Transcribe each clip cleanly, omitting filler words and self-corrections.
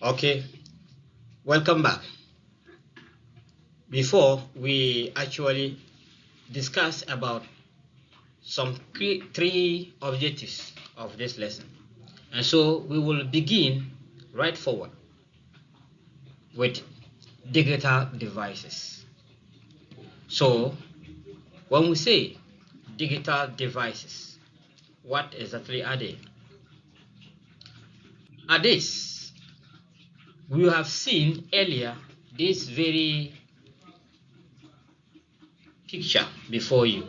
Okay, welcome back. Before we actually discuss about some three objectives of this lesson, and so we will begin right forward with digital devices. So when we say digital devices, what exactly are they? Are these we have seen earlier this very picture before you.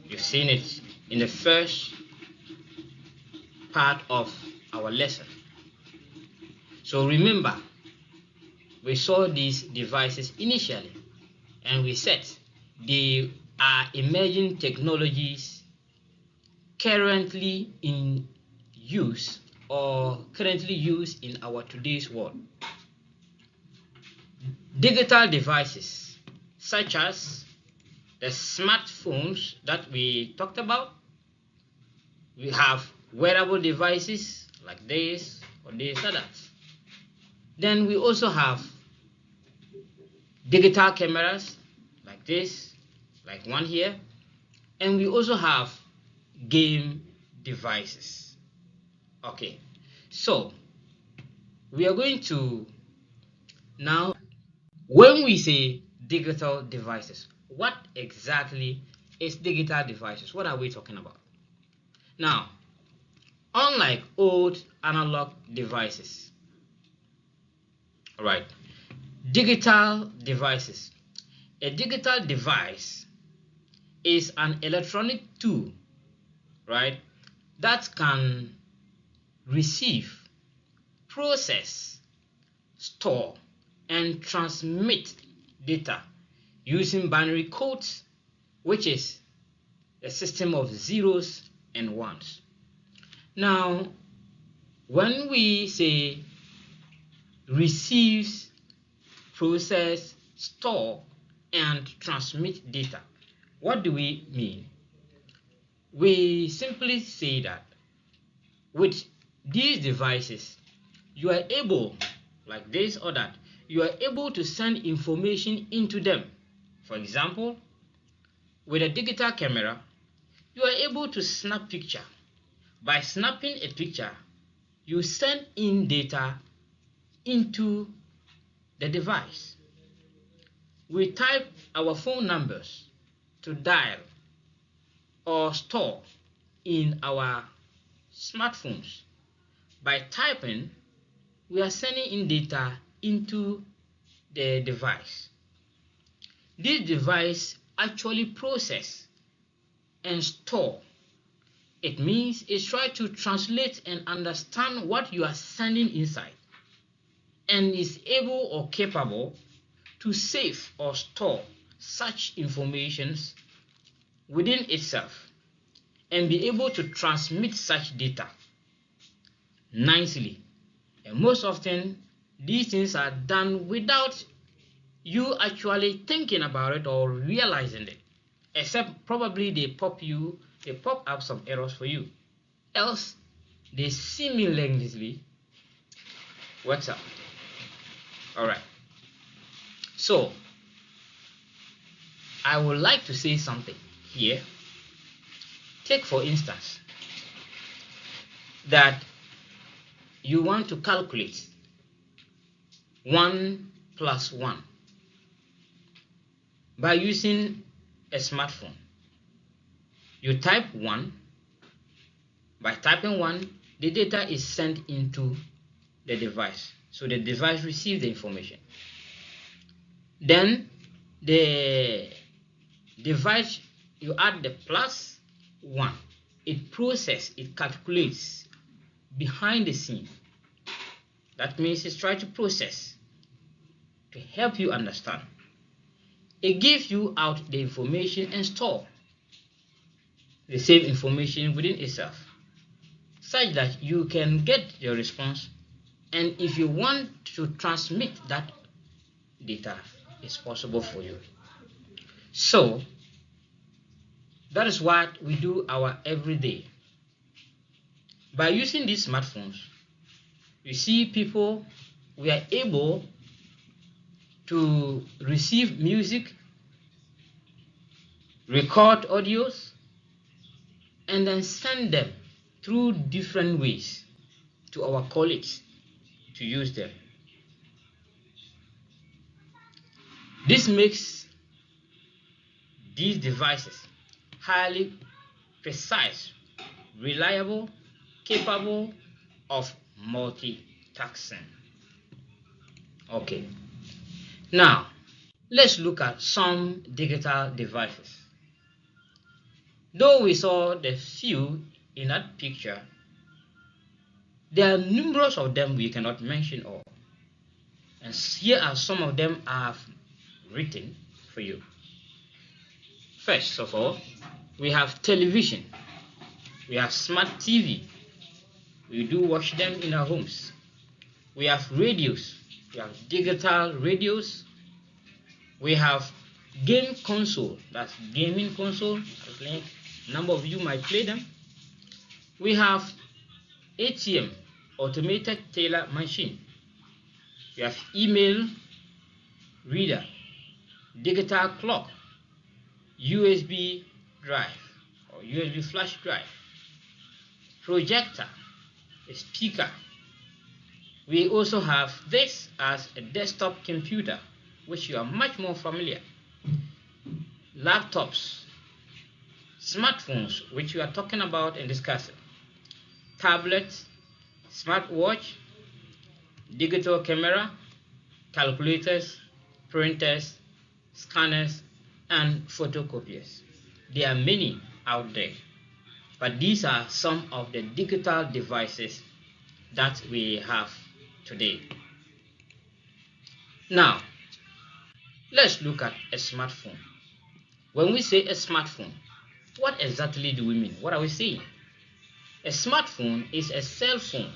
You've seen it in the first part of our lesson. So remember, we saw these devices initially and we said they are emerging technologies currently in use or currently used in our today's world. Digital devices such as the smartphones that we talked about, we have wearable devices like this or this or that. Then we also have digital cameras like this, like one here, and we also have game devices. Okay, so we are going to now, when we say digital devices, what exactly is digital devices? What are we talking about? Now, unlike old analog devices, right? Digital devices. A digital device is an electronic tool, right, that can receive, process, store, and transmit data using binary codes, which is a system of zeros and ones. Now, when we say receives, process, store, and transmit data, what do we mean? We simply say that with these devices, you are able, like this or that, you are able to send information into them. For example, with a digital camera, you are able to snap picture. By snapping a picture, you send in data into the device. We type our phone numbers to dial or store in our smartphones. By typing, we are sending in data into the device. This device actually process and store. It means it tries to translate and understand what you are sending inside and is able or capable to save or store such informations within itself and be able to transmit such data nicely. And most often, these things are done without you actually thinking about it or realizing it, except probably they pop up some errors for you. Else, they seamlessly works out. All right. So, I would like to say something here. Take for instance that you want to calculate 1 plus 1 by using a smartphone. You type 1. By typing 1, the data is sent into the device. So the device receives the information. Then the device, you add the plus 1. It processes, it calculates behind the scene. That means it's trying to process to help you understand. It gives you out the information and store the same information within itself, such that you can get your response, and if you want to transmit that data, it's possible for you. So that is what we do our everyday. By using these smartphones, You see, people, we are able to receive music, record audios, and then send them through different ways to our colleagues to use them. This makes these devices highly precise, reliable, capable of multitasking. Okay, now let's look at some digital devices. Though we saw the few in that picture, there are numerous of them we cannot mention all. And here are some of them I have written for you. First of all, we have television, we have smart TV, we do watch them in our homes. We have radios, we have digital radios, we have game console, that's gaming console, a number of you might play them. We have ATM, automated teller machine. We have email reader, digital clock, USB drive or USB flash drive, projector, a speaker. We also have this as a desktop computer, which you are much more familiar. Laptops, smartphones, which we are talking about and discussing, tablets, smartwatch, digital camera, calculators, printers, scanners, and photocopiers. There are many out there, but these are some of the digital devices that we have today. Now, let's look at a smartphone. When we say a smartphone, what exactly do we mean? What are we saying? A smartphone is a cell phone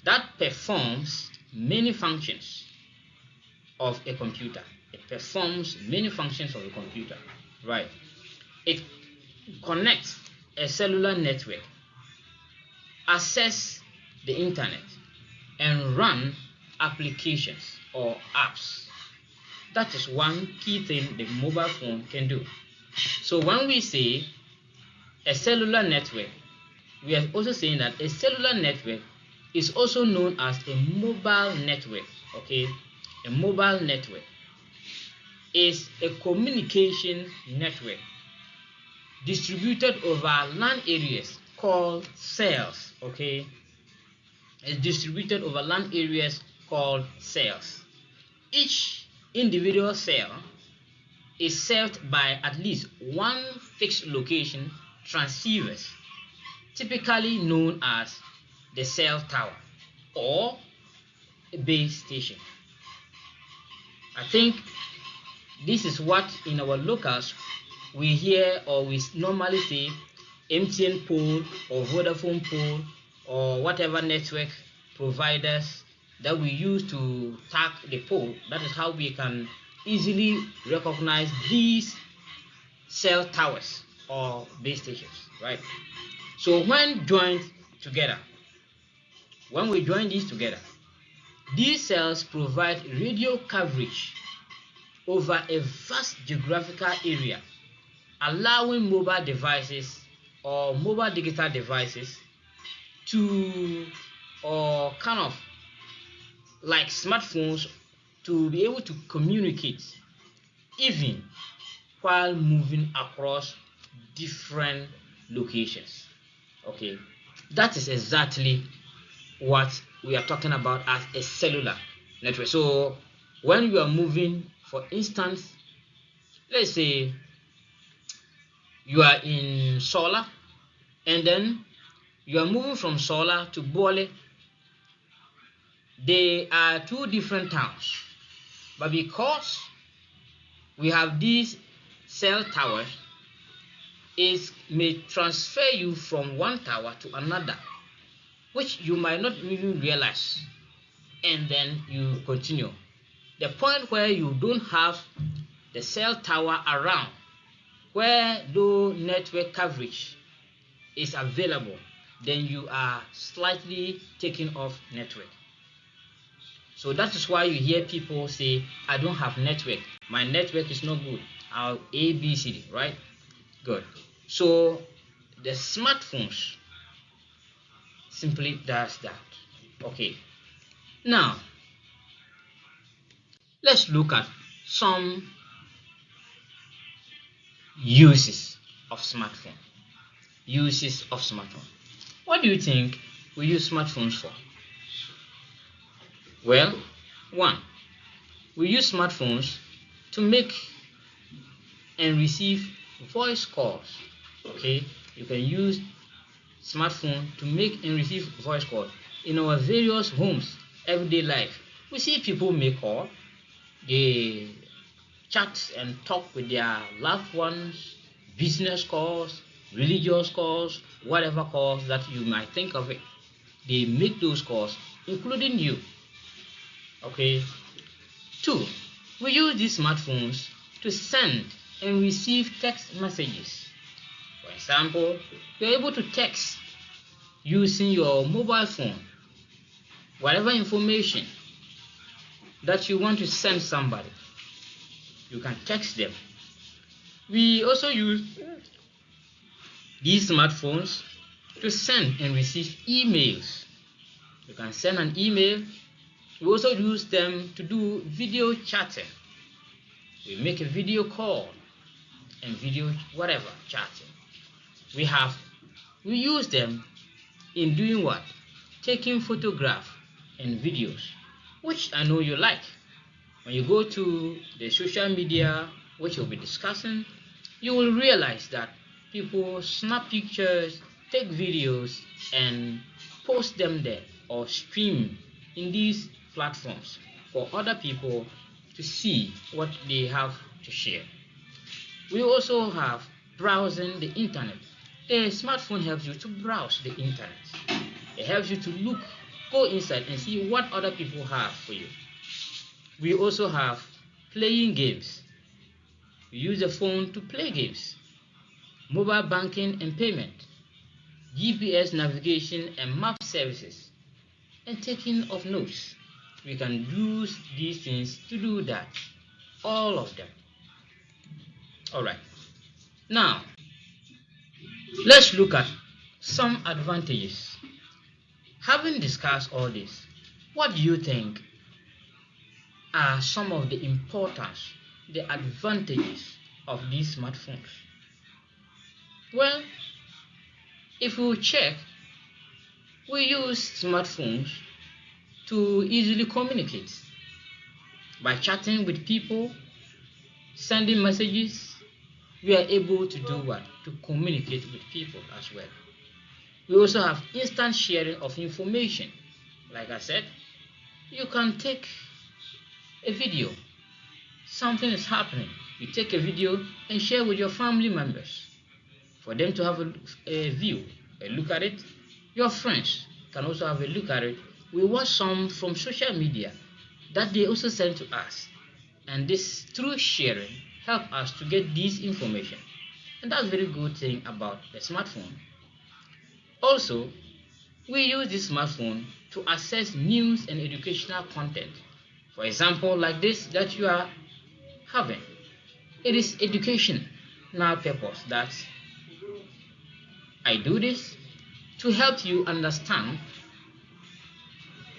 that performs many functions of a computer. It performs many functions of a computer, right? It connects a cellular network, access the internet, and run applications or apps. That is one key thing the mobile phone can do. So when we say a cellular network, we are also saying that a cellular network is also known as a mobile network. Okay, a mobile network is a communication network distributed over land areas called cells. Okay, it's distributed over land areas called cells. Each individual cell is served by at least one fixed location transceivers, typically known as the cell tower or a base station. I think this is what in our locals we hear, or we normally say MTN pole or Vodafone pole or whatever network providers that we use to tag the pole. That is how we can easily recognize these cell towers or base stations, right? So when joined together, when we join these together, these cells provide radio coverage over a vast geographical area, allowing mobile devices or mobile digital devices to, or kind of like smartphones, to be able to communicate even while moving across different locations. Okay, that is exactly what we are talking about as a cellular network. So when you are moving, for instance, let's say you are in Sola and then you are moving from Sola to Bole. They are two different towns, but because we have these cell towers, it may transfer you from one tower to another, which you might not even realize, and then you continue. The point where you don't have the cell tower around, where no network coverage is available, then you are slightly taken off network. So that is why you hear people say, I don't have network, my network is not good, I'll ABCD, right? Good. So the smartphones simply does that. Okay, now let's look at some uses of smartphone. What do you think we use smartphones for? Well, one, we use smartphones to make and receive voice calls. Okay, you can use smartphone to make and receive voice calls in our various homes, everyday life. We see people make call, they chat and talk with their loved ones, business calls, religious calls, whatever calls that you might think of it. They make those calls, including you. Okay. Two, we use these smartphones to send and receive text messages. For example, you're able to text using your mobile phone whatever information that you want to send somebody. You can text them. We also use these smartphones to send and receive emails. You can send an email. We also use them to do video chatting. We make a video call and video whatever chatting. We use them in doing what? Taking photographs and videos, which I know you like. When you go to the social media, which we'll be discussing, you will realize that people snap pictures, take videos, and post them there or stream in these platforms for other people to see what they have to share. We also have browsing the internet. The smartphone helps you to browse the internet. It helps you to go inside and see what other people have for you. We also have playing games. We use the phone to play games, mobile banking and payment, GPS navigation and map services, and taking of notes. We can use these things to do that, all of them. All right. Now, let's look at some advantages. Having discussed all this, what do you think are some of the importance, the advantages of these smartphones? Well, if we check, we use smartphones to easily communicate by chatting with people, sending messages. We are able to do what? To communicate with people as well. We also have instant sharing of information. Like I said, you can take a video. Something is happening. You take a video and share with your family members for them to have a view, a look at it. Your friends can also have a look at it. We watch some from social media that they also send to us. And this, through sharing, help us to get this information. And that's a very good thing about the smartphone. Also, we use this smartphone to access news and educational content. For example, like this that you are having. It is educational purpose that I do this to help you understand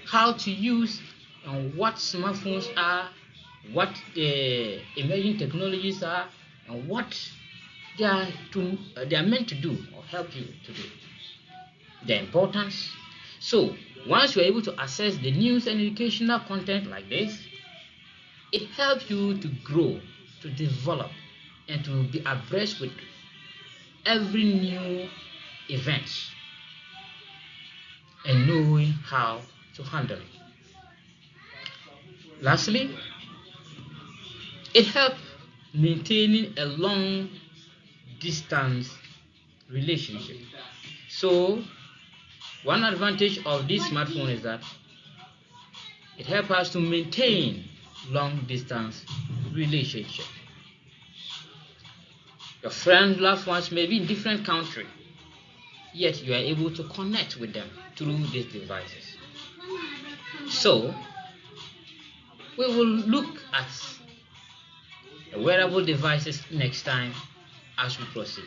how to use and what smartphones are, what the emerging technologies are, and what they are meant to do or help you to do. The importance. So once you're able to access the news and educational content like this, it helps you to grow, to develop, and to be abreast with every new event and knowing how to handle it. Lastly, it helps maintaining a long distance relationship. So one advantage of this smartphone is that it helps us to maintain long distance relationship. Your friends, loved ones may be in different country. yet you are able to connect with them through these devices. So, we will look at the wearable devices next time as we proceed.